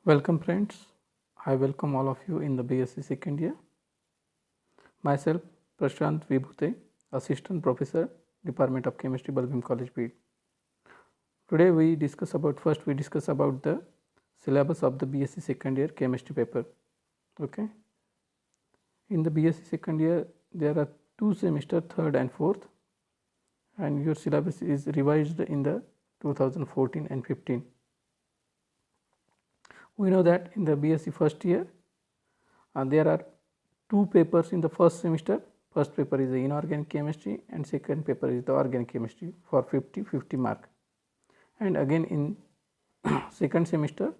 Welcome friends, I welcome all of you in the BSc second year. Myself Prashant Vibhute, Assistant Professor, Department of Chemistry, Balbim College, Bid. Today we discuss about the syllabus of the BSc second year chemistry paper. Okay. In the BSc second year there are two semesters, third and fourth, and your syllabus is revised in the 2014 and 15. We know that in the BSc first year there are two papers in the first semester. First paper is the inorganic chemistry and second paper is the organic chemistry for 50 mark. And again in second semester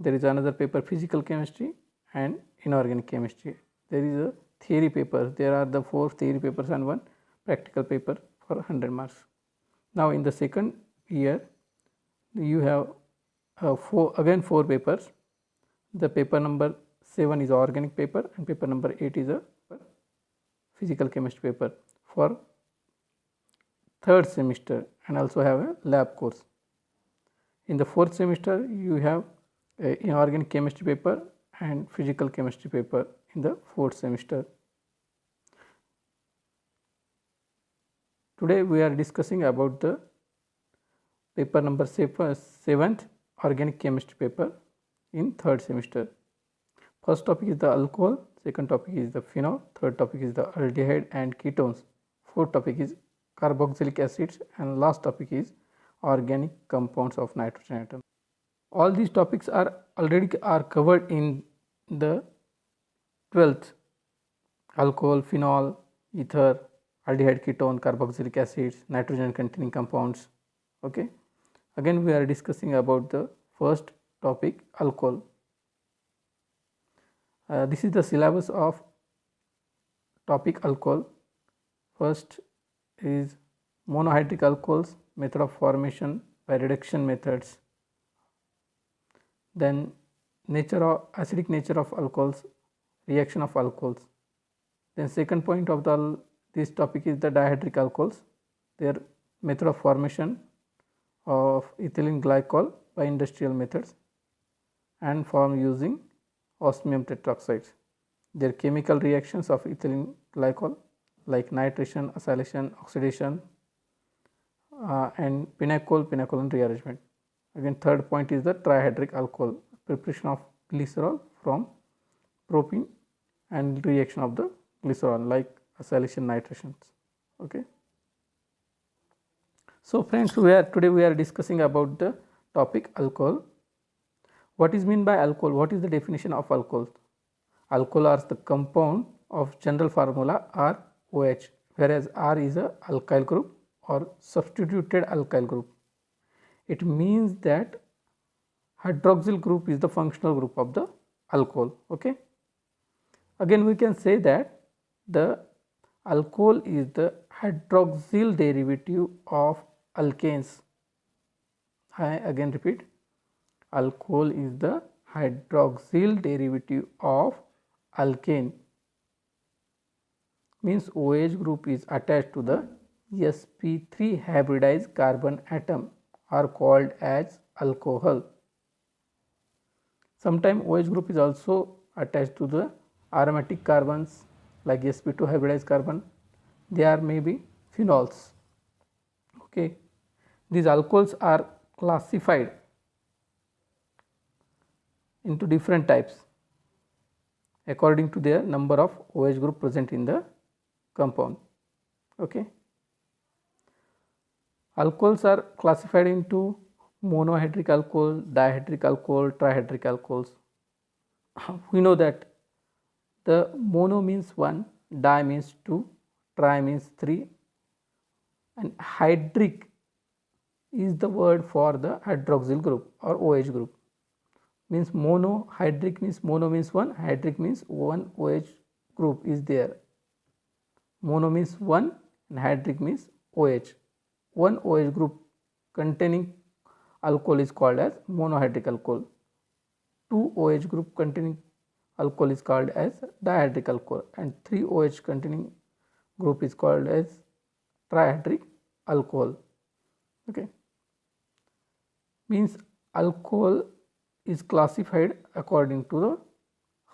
there is another paper, physical chemistry and inorganic chemistry. There is a theory paper. There are the 4 theory papers and 1 practical paper for 100 marks. Now in the second year you have 4 papers. The paper number 7 is organic paper and paper number 8 is a physical chemistry paper for third semester, and also have a lab course. In the fourth semester you have inorganic chemistry paper and physical chemistry paper in the fourth semester. Today we are discussing about the paper number 7th organic chemistry paper in third semester. First topic is the alcohol, second topic is the phenol, third topic is the aldehyde and ketones, fourth topic is carboxylic acids, and last topic is organic compounds of nitrogen atom. All these topics are already covered in the 12th: alcohol, phenol, ether, aldehyde, ketone, carboxylic acids, nitrogen containing compounds. Okay. Again we are discussing about the first topic, alcohol. This is the syllabus of topic alcohol. First is monohydric alcohols, method of formation by reduction methods. Then acidic nature of alcohols, reaction of alcohols. Then second point of this topic is the dihydric alcohols, their method of formation of ethylene glycol by industrial methods and form using osmium tetroxides. Their chemical reactions of ethylene glycol like nitration, acylation, oxidation, and pinacol rearrangement. Again third point is the trihydric alcohol, preparation of glycerol from propene and reaction of the glycerol like acylation, nitrations. Okay. So friends, today we are discussing about the topic alcohol. What is meant by alcohol? What is the definition of alcohol? Alcohol are the compound of general formula are OH, whereas R is a alkyl group or substituted alkyl group. It means that hydroxyl group is the functional group of the alcohol. Okay. Again we can say that the alcohol is the hydroxyl derivative of alkanes. I again repeat, alcohol is the hydroxyl derivative of alkane. Means OH group is attached to the sp3 hybridized carbon atom are called as alcohol. Sometimes OH group is also attached to the aromatic carbons like sp2 hybridized carbon. They are maybe phenols. Okay. These alcohols are classified into different types according to their number of OH group present in the compound. Okay. Alcohols are classified into monohydric alcohol, dihydric alcohol, trihydric alcohols. We know that the mono means 1, di means 2, tri means 3, and hydric is the word for the hydroxyl group or OH group. Means monohydric means mono means 1, hydric means 1 OH group is there. Mono means 1 and hydric means OH. 1 OH group containing alcohol is called as monohydric alcohol. 2 OH group containing alcohol is called as dihydric alcohol, and 3 OH containing group is called as trihydric alcohol. Okay. Means alcohol is classified according to the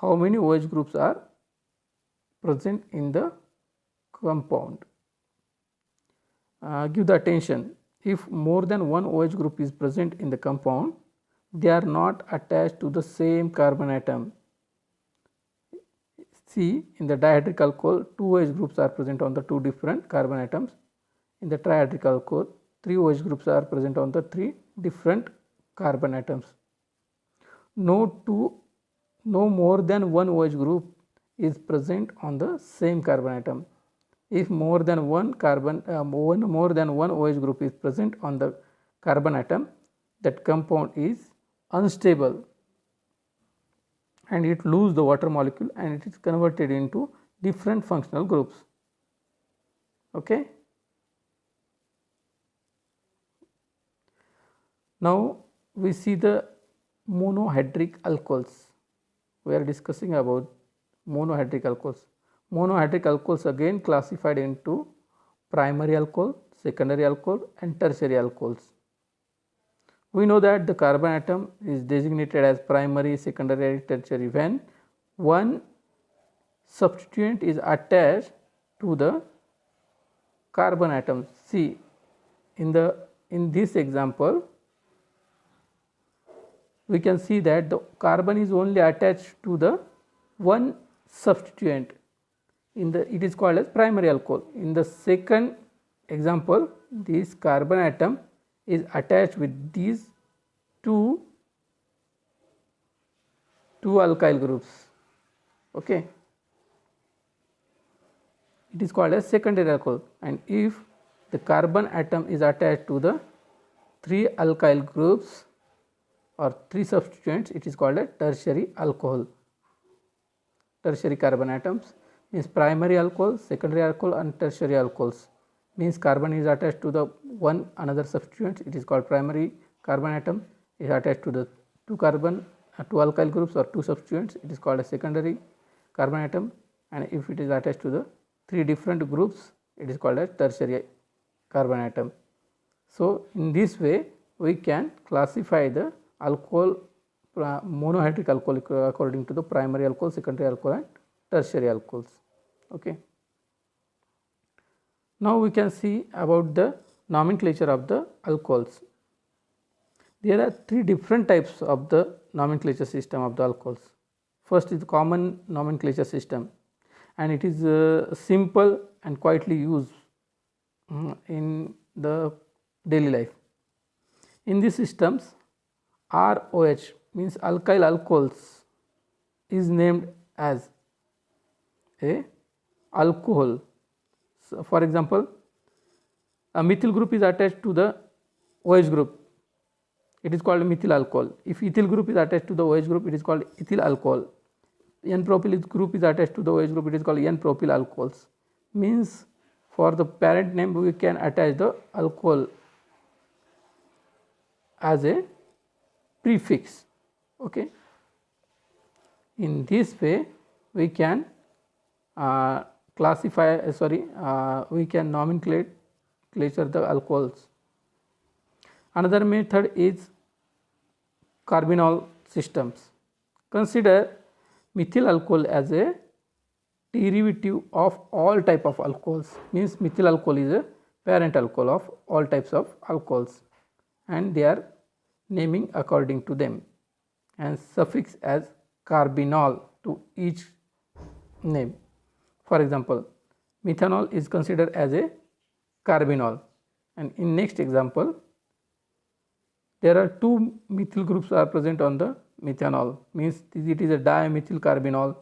how many OH groups are present in the compound. Give the attention, if more than one OH group is present in the compound, they are not attached to the same carbon atom. See, in the dihydric alcohol, 2 OH groups are present on the 2 different carbon atoms. In the trihydric alcohol, 3 OH groups are present on the 3 different carbon atoms. No more than one OH group is present on the same carbon atom. If more than one OH group is present on the carbon atom, that compound is unstable and it loses the water molecule and it is converted into different functional groups. Okay. Now we see the monohydric alcohols. We are discussing about monohydric alcohols. Monohydric alcohols again classified into primary alcohol, secondary alcohol and tertiary alcohols. We know that the carbon atom is designated as primary, secondary, tertiary when one substituent is attached to the carbon atom. See, in this example, we can see that the carbon is only attached to the one substituent. It is called as primary alcohol. In the second example, this carbon atom is attached with these two alkyl groups. Okay, it is called as secondary alcohol. And if the carbon atom is attached to the 3 alkyl groups or 3 substituents, it is called a tertiary alcohol. Tertiary carbon atoms means primary alcohol, secondary alcohol and tertiary alcohols. Means carbon is attached to the one another substituent, it is called primary carbon atom. Is attached to the 2 alkyl groups or 2 substituents, it is called a secondary carbon atom. And if it is attached to the 3 different groups, it is called a tertiary carbon atom. So in this way we can classify the alcohol, monohydric alcohol according to the primary alcohol, secondary alcohol and tertiary alcohols. Okay. Now we can see about the nomenclature of the alcohols. There are 3 different types of the nomenclature system of the alcohols. First is the common nomenclature system, and it is simple and quietly used in the daily life. In these systems, ROH means alkyl alcohols is named as a alcohol. So for example, a methyl group is attached to the OH group, it is called methyl alcohol. If ethyl group is attached to the OH group, it is called ethyl alcohol. N-propyl group is attached to the OH group, it is called N-propyl alcohols. Means for the parent name we can attach the alcohol as a prefix. Okay. In this way we can we can nomenclature the alcohols. Another method is carbinol systems. Consider methyl alcohol as a derivative of all type of alcohols. Means methyl alcohol is a parent alcohol of all types of alcohols and they are naming according to them and suffix as carbinol to each name. For example, methanol is considered as a carbinol, and in next example there are 2 methyl groups are present on the methanol, means it is a dimethyl carbinol.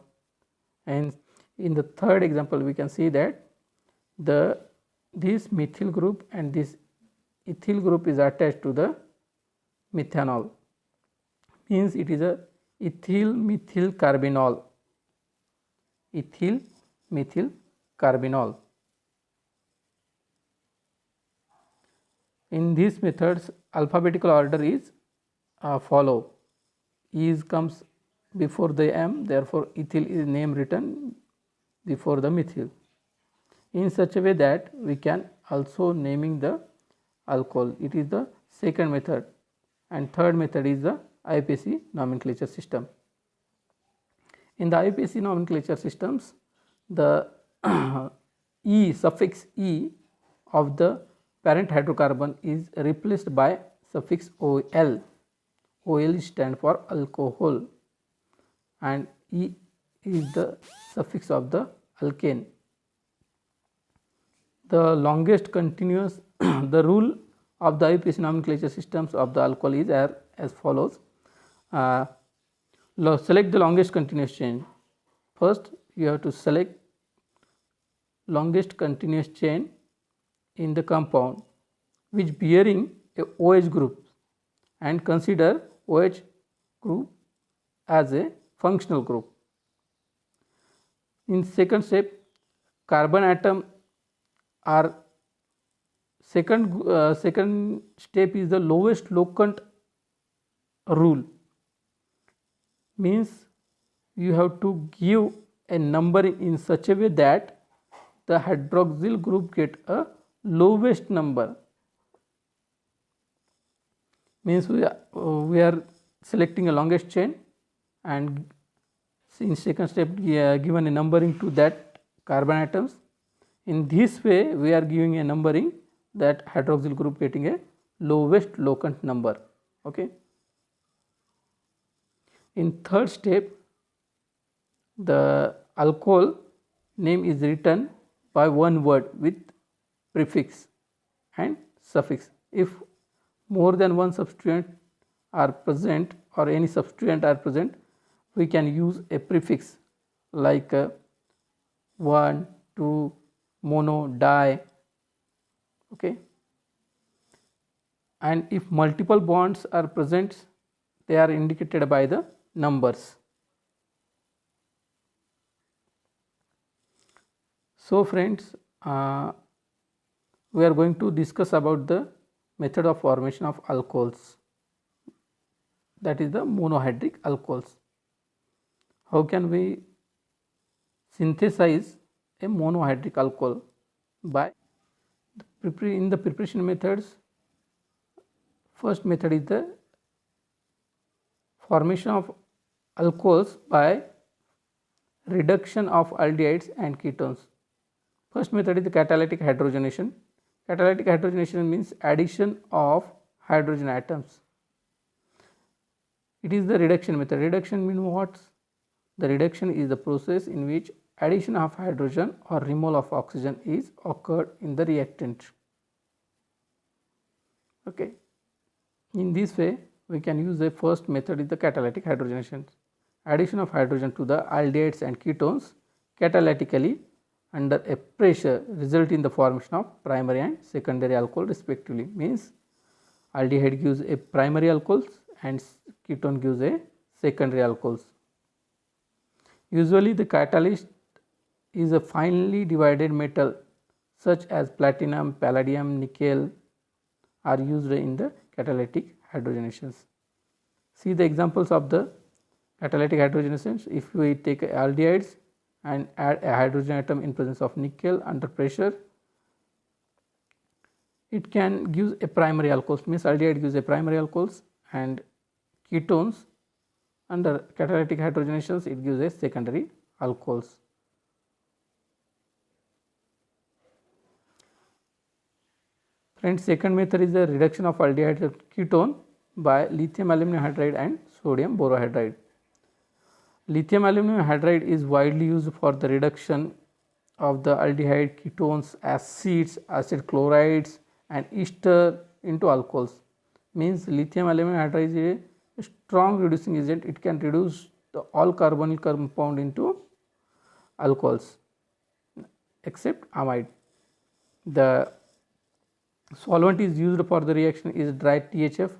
And in the third example we can see that this methyl group and this ethyl group is attached to the methanol, means it is a ethyl methyl carbinol. Ethyl methyl carbinol. In these methods alphabetical order is follow. E comes before the M, therefore ethyl is name written before the methyl, in such a way that we can also naming the alcohol. It is the second method, and third method is the IUPAC nomenclature system. In the IUPAC nomenclature systems, the E suffix E of the parent hydrocarbon is replaced by suffix OL. OL stands for alcohol and E is the suffix of the alkane. The longest continuous the rule of the IUPAC nomenclature systems of the alcohol is as follows. Select the longest continuous chain. First, you have to select longest continuous chain in the compound which bearing a OH group and consider OH group as a functional group. In second step, carbon atom are second step is the lowest locant rule, means you have to give a number in such a way that the hydroxyl group get a lowest number, means we are selecting a longest chain and in second step given a numbering to that carbon atoms. In this way we are giving a numbering that hydroxyl group getting a lowest locant number. Okay. In third step, the alcohol name is written by one word with prefix and suffix. If more than one substituent are present or any substituent are present, we can use a prefix like 1, 2, mono, di. Okay. And if multiple bonds are present, they are indicated by the numbers. So friends, we are going to discuss about the method of formation of alcohols, that is the monohydric alcohols. How can we synthesize a monohydric alcohol? By in the preparation methods, first method is the formation of alcohols by reduction of aldehydes and ketones. First method is the catalytic hydrogenation. Catalytic hydrogenation means addition of hydrogen atoms. It is the reduction method. Reduction means what? The reduction is the process in which addition of hydrogen or removal of oxygen is occurred in the reactant. Okay. In this way, we can use the first method is the catalytic hydrogenation. Addition of hydrogen to the aldehydes and ketones catalytically under a pressure result in the formation of primary and secondary alcohol respectively. Means aldehyde gives a primary alcohols and ketone gives a secondary alcohols. Usually the catalyst is a finely divided metal such as platinum, palladium, nickel are used in the catalytic hydrogenations. See the examples of the catalytic hydrogenations. If we take aldehydes and add a hydrogen atom in presence of nickel under pressure, it can give a primary alcohols, means aldehyde gives a primary alcohols, and ketones under catalytic hydrogenations it gives a secondary alcohols. Friends, second method is the reduction of aldehyde and ketone by lithium aluminum hydride and sodium borohydride. Lithium aluminum hydride is widely used for the reduction of the aldehyde, ketones, acids, acid chlorides and ester into alcohols. Means lithium aluminum hydride is a strong reducing agent. It can reduce the all carbonyl compound into alcohols except amide. The solvent is used for the reaction is dry THF,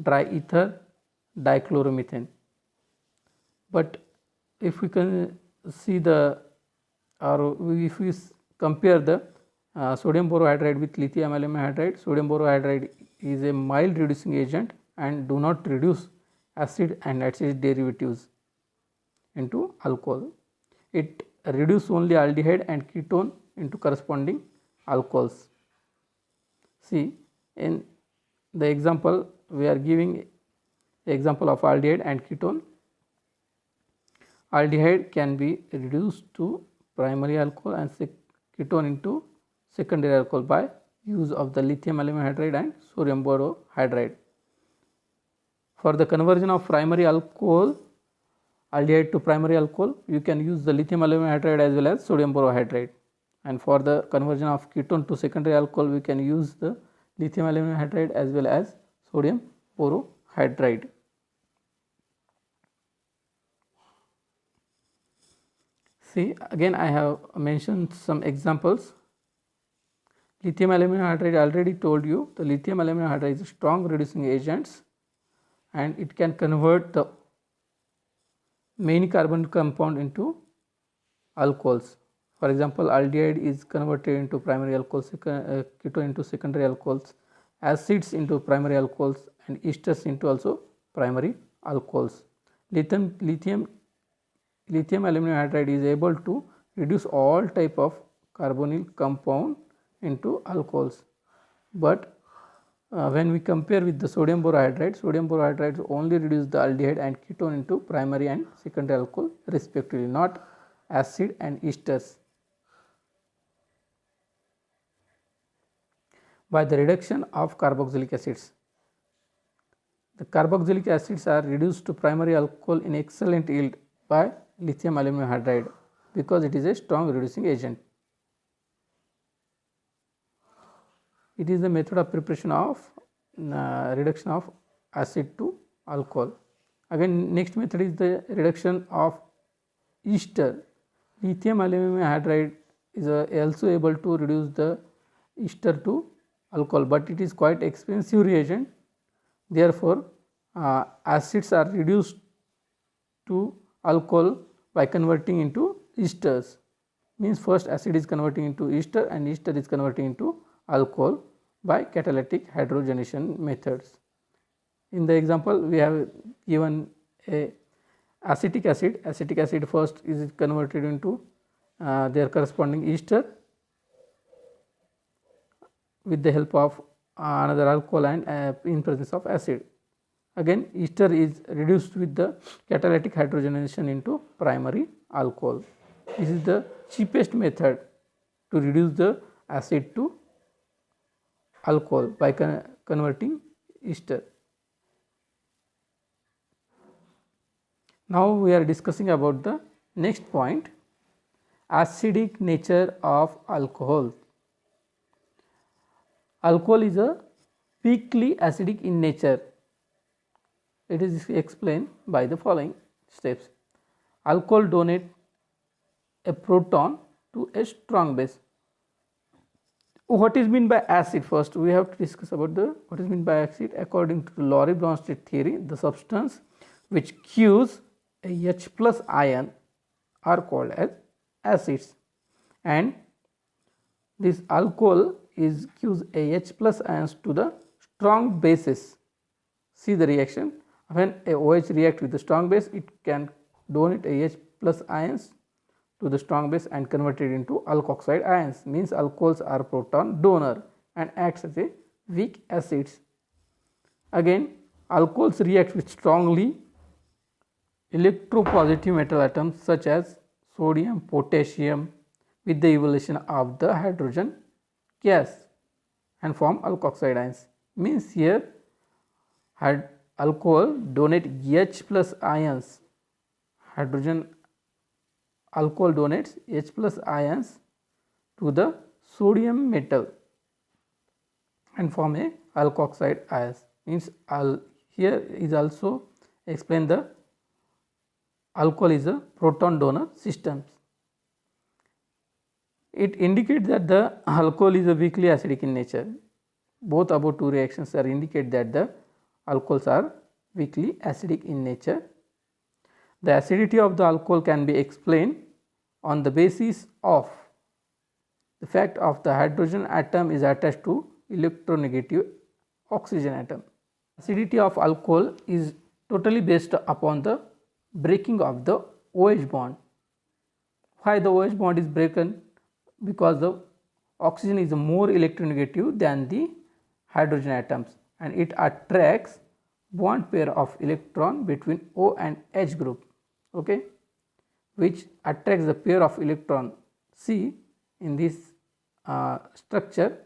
dry ether, dichloromethane. But if we can see the if we compare the sodium borohydride with lithium aluminum hydride, sodium borohydride is a mild reducing agent and do not reduce acid and acid derivatives into alcohol. It reduces only aldehyde and ketone into corresponding alcohols. See, in the example we are giving Example of aldehyde and ketone. Aldehyde can be reduced to primary alcohol and ketone into secondary alcohol by use of the lithium aluminum hydride and sodium borohydride. For the conversion of primary alcohol, aldehyde to primary alcohol, you can use the lithium aluminum hydride as well as sodium borohydride. And for the conversion of ketone to secondary alcohol, we can use the lithium aluminum hydride as well as sodium borohydride. See, again I have mentioned some examples. Lithium aluminum hydride, I already told you, the lithium aluminum hydride is a strong reducing agent and it can convert the main carbon compound into alcohols. For example, aldehyde is converted into primary alcohols, ketone into secondary alcohols, acids into primary alcohols, and esters into also primary alcohols. Lithium aluminum hydride is able to reduce all type of carbonyl compound into alcohols, but when we compare with the sodium borohydride only reduce the aldehyde and ketone into primary and secondary alcohol respectively, not acid and esters. By the reduction of carboxylic acids, the carboxylic acids are reduced to primary alcohol in excellent yield by lithium aluminum hydride because it is a strong reducing agent. It is the method of preparation of reduction of acid to alcohol. Again, next method is the reduction of ester. Lithium aluminum hydride is also able to reduce the ester to alcohol, but it is quite expensive reagent. Therefore, acids are reduced to alcohol by converting into esters. Means first acid is converting into ester and ester is converting into alcohol by catalytic hydrogenation methods. In the example, we have given a acetic acid. Acetic acid first is converted into their corresponding ester with the help of another alcohol and in presence of acid. Again, ester is reduced with the catalytic hydrogenation into primary alcohol. This is the cheapest method to reduce the acid to alcohol by converting ester. Now we are discussing about the next point, acidic nature of alcohol. Alcohol is a weakly acidic in nature. It is explained by the following steps. Alcohol donate a proton to a strong base. What is meant by acid? First we have to discuss about the what is meant by acid. According to the Lowry-Bronsted theory, the substance which gives a H plus ion are called as acids, and this alcohol is gives a H plus ions to the strong bases. See the reaction, when a OH react with the strong base, it can donate a H plus ions to the strong base and convert it into alkoxide ions. Means alcohols are proton donor and acts as a weak acids. Again, alcohols react with strongly electropositive metal atoms such as sodium, potassium with the evolution of the hydrogen gas and form alkoxide ions. Means here alcohol donate H plus ions, alcohol donates H plus ions to the sodium metal and form a alkoxide ions. Means here is also explain the alcohol is a proton donor system. It indicates that the alcohol is a weakly acidic in nature. Both above two reactions are indicate that the alcohols are weakly acidic in nature. The acidity of the alcohol can be explained on the basis of the fact of the hydrogen atom is attached to electronegative oxygen atom. Acidity of alcohol is totally based upon the breaking of the OH bond. Why the OH bond is broken? Because the oxygen is more electronegative than the hydrogen atoms and it attracts bond pair of electron between O and H group, okay, which attracts the pair of electron C in this structure.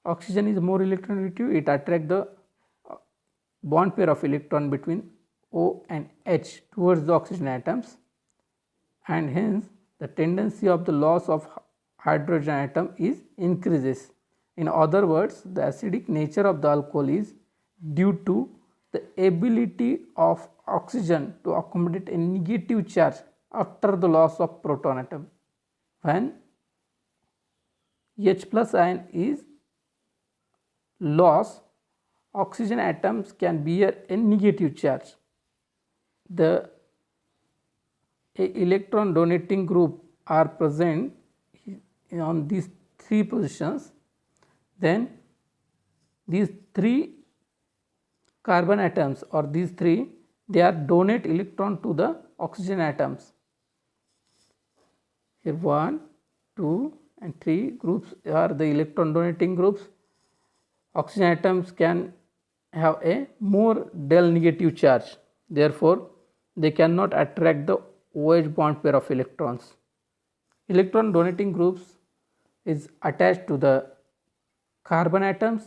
Oxygen is more electronegative, it attracts the bond pair of electron between O and H towards the oxygen atoms, and hence the tendency of the loss of hydrogen atom is increases. In other words, the acidic nature of the alcohol is due to the ability of oxygen to accommodate a negative charge after the loss of proton atom. When H plus ion is lost, oxygen atoms can bear a negative charge. The electron donating group are present on these three positions, then these three carbon atoms or these three, they are donate electron to the oxygen atoms. Here 1, 2 and 3 groups are the electron donating groups. Oxygen atoms can have a more del negative charge, therefore they cannot attract the OH bond pair of electrons. Electron donating groups is attached to the carbon atoms.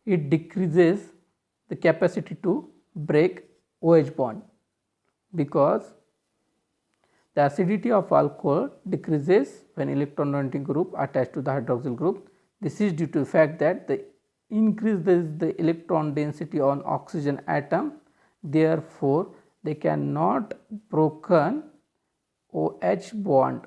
It decreases the capacity to break OH bond because the acidity of alcohol decreases when electron donating group attached to the hydroxyl group. This is due to the fact that the increases the electron density on oxygen atom, therefore they cannot broken OH bond,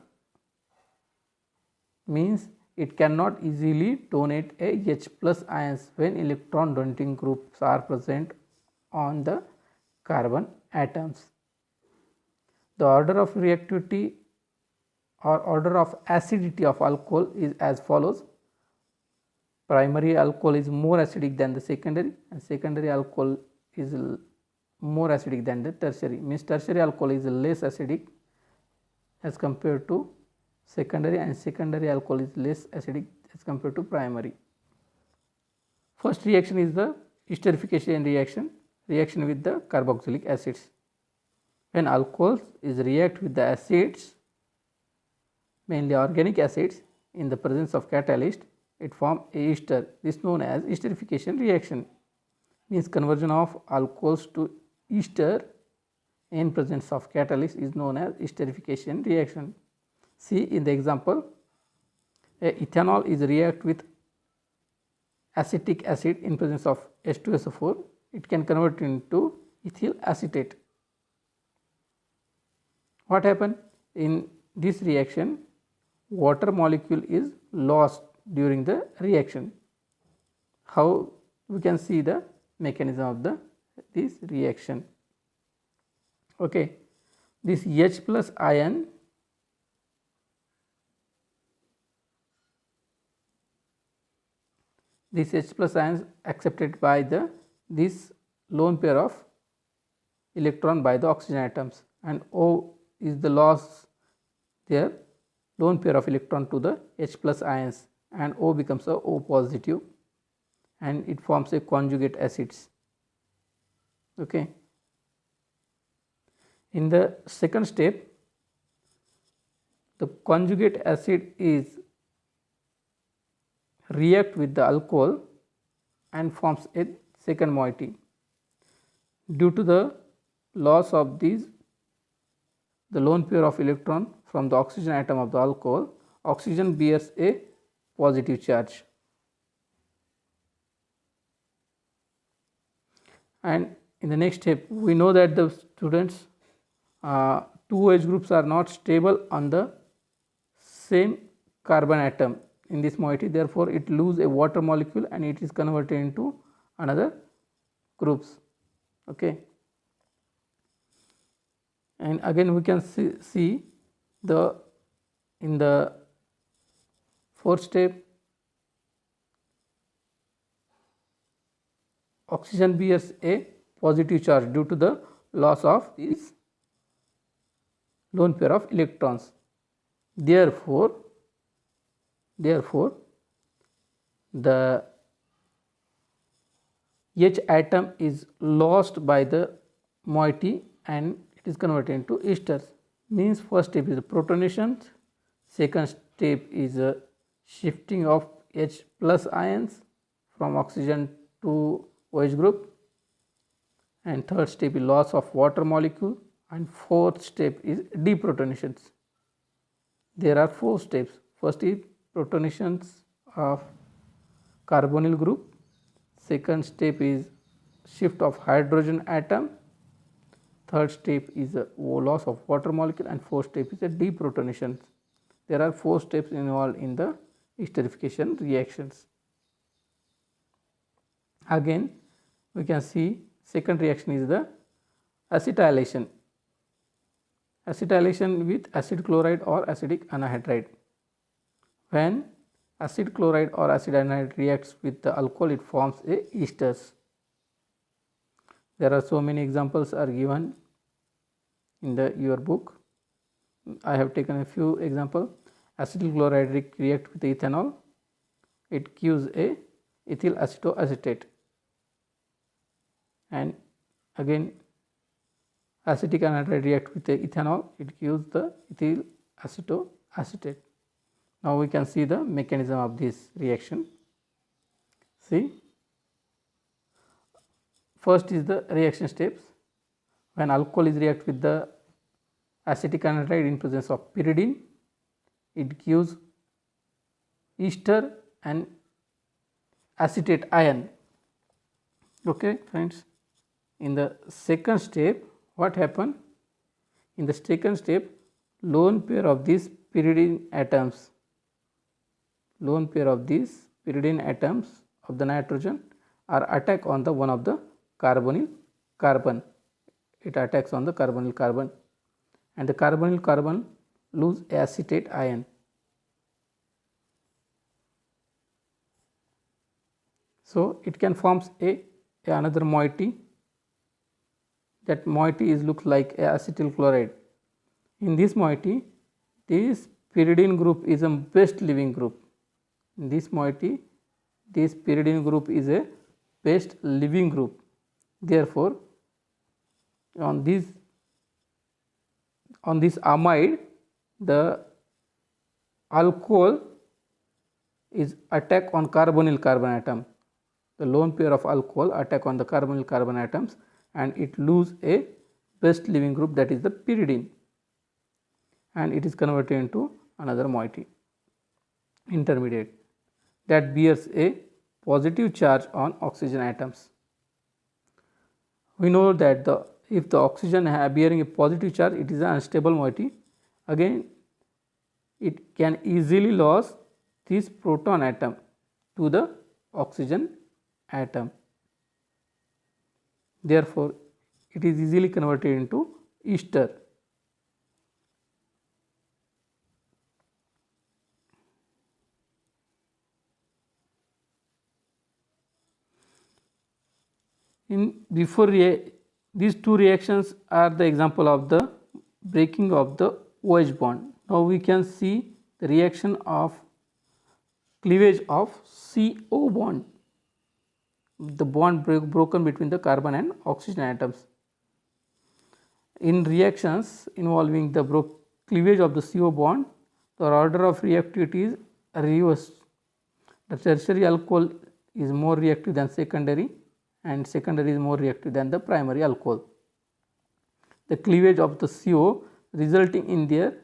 means it cannot easily donate a H plus ions when electron donating groups are present on the carbon atoms. The order of reactivity or order of acidity of alcohol is as follows. Primary alcohol is more acidic than the secondary, and secondary alcohol is more acidic than the tertiary, means tertiary alcohol is less acidic as compared to secondary, and secondary alcohol is less acidic as compared to primary. First reaction is the esterification reaction, reaction with the carboxylic acids. When alcohols is react with the acids, mainly organic acids, in the presence of catalyst, it form a ester. This is known as esterification reaction, means conversion of alcohols to ester in presence of catalyst is known as esterification reaction. See in the example, ethanol is react with acetic acid in presence of H2SO4, it can convert into ethyl acetate. What happen in this reaction? Water molecule is lost during the reaction. How we can see the mechanism of this reaction? Okay, this H plus ion this H plus ion accepted by this lone pair of electron by the oxygen atoms, and O is the loss there lone pair of electron to the H plus ions, and O becomes a O positive and it forms a conjugate acids. Okay. In the second step, the conjugate acid is react with the alcohol and forms a second moiety. Due to the loss of these the lone pair of electron from the oxygen atom of the alcohol, oxygen bears a positive charge, and in the next step we know that the students two OH groups are not stable on the same carbon atom in this moiety, therefore it lose a water molecule and it is converted into another groups. Okay. And again we can see the in the fourth step oxygen bears a positive charge due to the loss of this lone pair of electrons. Therefore the H atom is lost by the moiety and it is converted into esters. Means first step is the protonation, second step is a shifting of H plus ions from oxygen to OH group, and third step is loss of water molecule, and fourth step is deprotonations. There are 4 steps. First is protonations of carbonyl group, second step is shift of hydrogen atom, third step is a loss of water molecule, and fourth step is a deprotonation. There are 4 steps involved in the esterification reactions. Again we can see second reaction is the acetylation. Acetylation with acid chloride or acidic anhydride. When acid chloride or acid anhydride reacts with the alcohol, it forms a esters. There are so many examples are given in your book. I have taken a few examples. Acetyl chloride react with ethanol, it gives a ethyl acetoacetate, and again acetic anhydride react with the ethanol, it gives the ethyl acetoacetate. Now we can see the mechanism of this reaction. See, first is the reaction steps. When alcohol is react with the acetic anhydride in presence of pyridine, it gives ester and acetate ion. Okay friends, in the second step what happened? In the second step, lone pair of these pyridine atoms of the nitrogen are attack on the one of the carbonyl carbon. It attacks on the carbonyl carbon, and the carbonyl carbon lose acetate ion. So it can forms another moiety. That moiety is looks like acetyl chloride. In this moiety, this pyridine group is a best living group. In this moiety, this pyridine group is a best living group. Therefore, on this amide, the alcohol is attack on carbonyl carbon atom. The lone pair of alcohol attack on the carbonyl carbon atoms, and it lose a best living group, that is the pyridine, and it is converted into another moiety, intermediate, that bears a positive charge on oxygen atoms. We know that if the oxygen bearing a positive charge, it is an unstable moiety. Again, it can easily lose this proton atom to the oxygen atom. Therefore, it is easily converted into ester. These two reactions are the example of the breaking of the OH bond. Now we can see the reaction of cleavage of CO bond, the bond broken between the carbon and oxygen atoms. In reactions involving the cleavage of the CO bond, the order of reactivity is reversed. The tertiary alcohol is more reactive than secondary, and secondary is more reactive than the primary alcohol. The cleavage of the CO resulting in their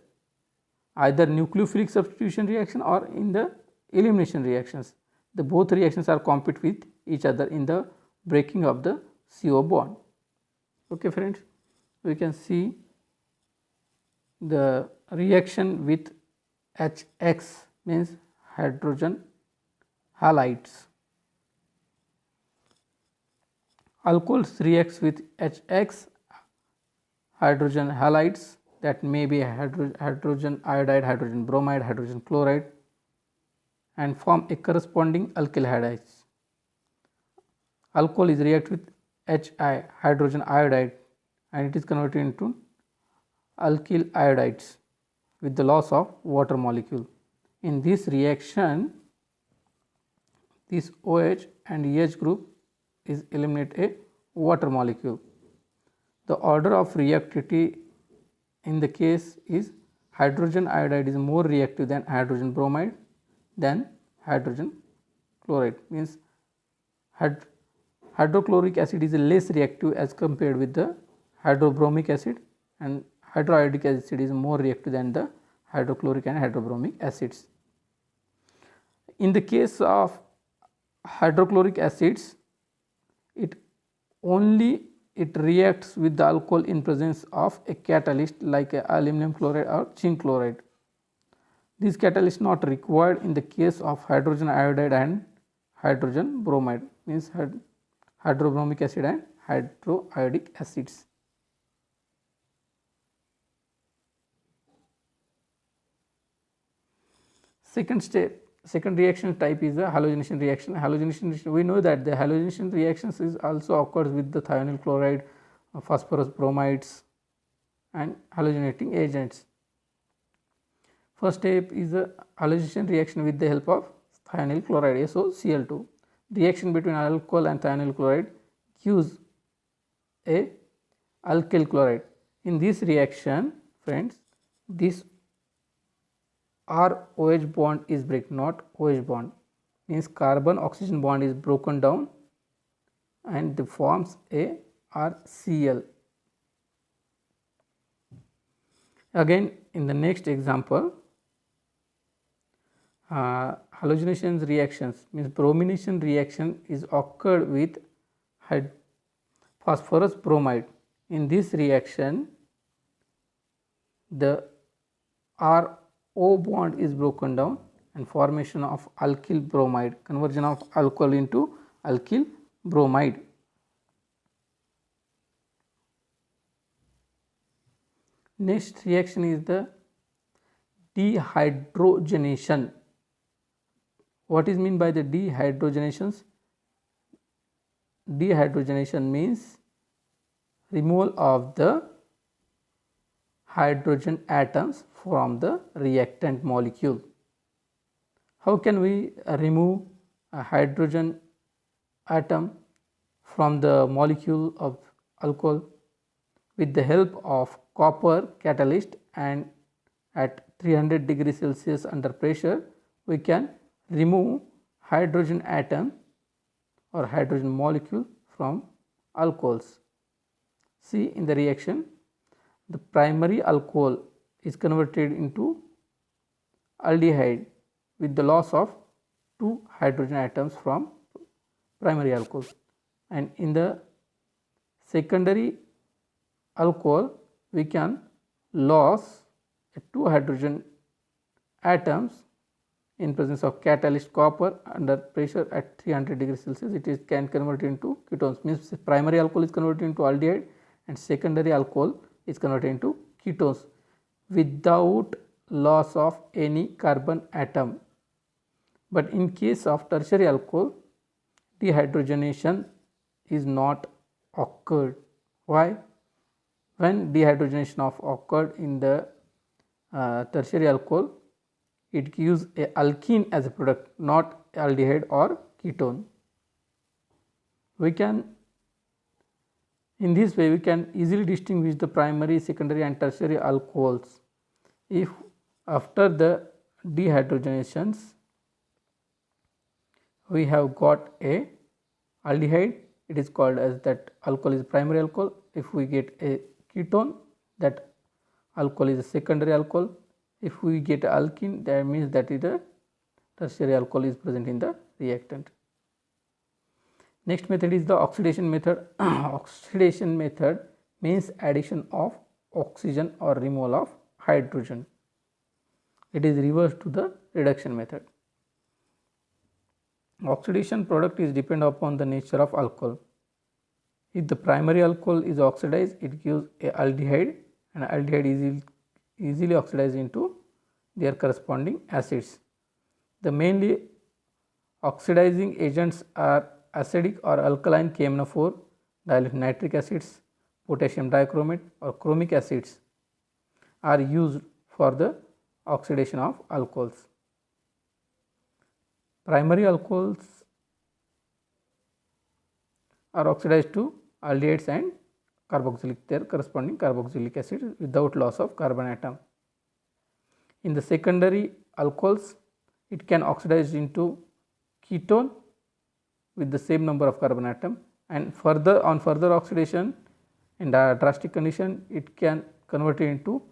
either nucleophilic substitution reaction or in the elimination reactions. The both reactions are compete with each other in the breaking of the CO bond. Okay friends, we can see the reaction with HX, means hydrogen halides. Alcohols reacts with HX, hydrogen halides, that may be hydrogen iodide, hydrogen bromide, hydrogen chloride, and form a corresponding alkyl halides. Alcohol is react with HI, hydrogen iodide, and it is converted into alkyl iodides with the loss of water molecule. In this reaction, this OH and EH group is eliminate a water molecule. The order of reactivity in the case is hydrogen iodide is more reactive than hydrogen bromide than hydrogen chloride, means hydrochloric acid is less reactive as compared with the hydrobromic acid, and hydroiodic acid is more reactive than the hydrochloric and hydrobromic acids. In the case of hydrochloric acids, it reacts with the alcohol in presence of a catalyst like aluminum chloride or zinc chloride. This catalyst not required in the case of hydrogen iodide and hydrogen bromide, means hydrobromic acid and hydroiodic acids. Second reaction type is the halogenation reaction. We know that the halogenation reactions is also occurs with the thionyl chloride, phosphorus bromides and halogenating agents. First step is the halogenation reaction with the help of thionyl chloride, SOCl2. Reaction between alcohol and thionyl chloride gives a alkyl chloride. In this reaction, friends, this R-OH bond is break, not OH bond, means carbon oxygen bond is broken down and forms a RCl. Again, in the next example, halogenation reactions means bromination reaction is occurred with phosphorus bromide. In this reaction, the RO bond is broken down and formation of alkyl bromide, conversion of alcohol into alkyl bromide. Next reaction is the dehydrogenation. What is meant by the dehydrogenations? Dehydrogenation means removal of the hydrogen atoms from the reactant molecule. How can we remove a hydrogen atom from the molecule of alcohol? With the help of copper catalyst and at 300 degrees Celsius under pressure, we can remove hydrogen atom or hydrogen molecule from alcohols. See, in the reaction, the primary alcohol is converted into aldehyde with the loss of 2 hydrogen atoms from primary alcohol, and in the secondary alcohol we can lose 2 hydrogen atoms in presence of catalyst copper under pressure at 300 degrees Celsius. It can convert into ketones, means primary alcohol is converted into aldehyde and secondary alcohol is converted into ketones without loss of any carbon atom. But in case of tertiary alcohol, dehydrogenation is not occurred. Why? When dehydrogenation of occurred in the tertiary alcohol, it gives a alkene as a product, not aldehyde or ketone. We can, in this way, we can easily distinguish the primary, secondary and tertiary alcohols. If after the dehydrogenations we have got a aldehyde, it is called as that alcohol is primary alcohol. If we get a ketone, that alcohol is a secondary alcohol. If we get alkene, that means that is a tertiary alcohol is present in the reactant. Next method is the oxidation method. Oxidation method means addition of oxygen or removal of hydrogen. It is reverse to the reduction method. Oxidation product is depend upon the nature of alcohol. If the primary alcohol is oxidized, it gives a aldehyde, and aldehyde is easily oxidized into their corresponding acids. The mainly oxidizing agents are acidic or alkaline KMnO4, dilute nitric acids, potassium dichromate or chromic acids are used for the oxidation of alcohols. Primary alcohols are oxidized to aldehydes and carboxylic, their corresponding carboxylic acid without loss of carbon atom. In the secondary alcohols, it can oxidize into ketone with the same number of carbon atom, and on further oxidation in the drastic condition, it can convert it into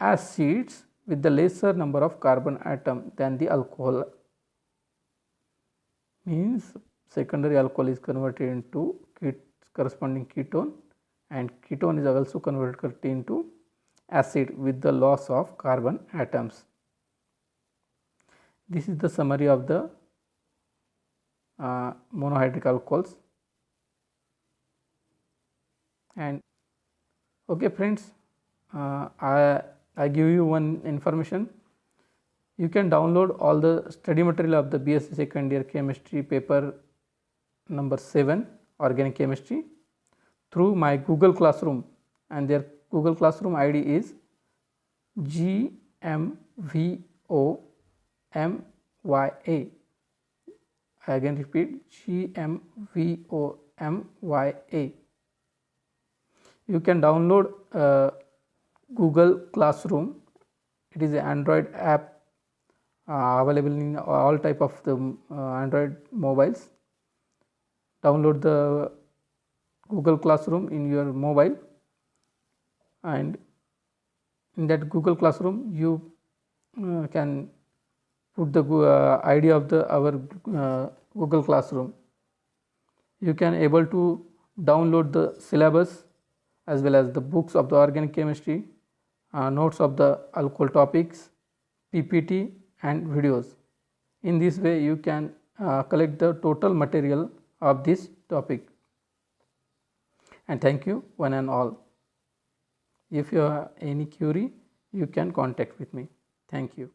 acids with the lesser number of carbon atom than the alcohol. Means secondary alcohol is converted into corresponding ketone, and ketone is also converted into acid with the loss of carbon atoms. This is the summary of the monohydric alcohols. And okay friends, I give you one information. You can download all the study material of the BSc second year chemistry paper number 7 organic chemistry through my Google Classroom, and their Google Classroom ID is GMVOMYA. I again repeat, GMVOMYA. You can download Google Classroom. It is an Android app available in all type of the Android mobiles. Download the Google Classroom in your mobile, and in that Google Classroom you can put the ID of our Google Classroom. You can able to download the syllabus as well as the books of the organic chemistry, notes of the alcohol topics, PPT and videos. In this way you can collect the total material of this topic. And thank you one and all. If you have any query, you can contact with me. Thank you.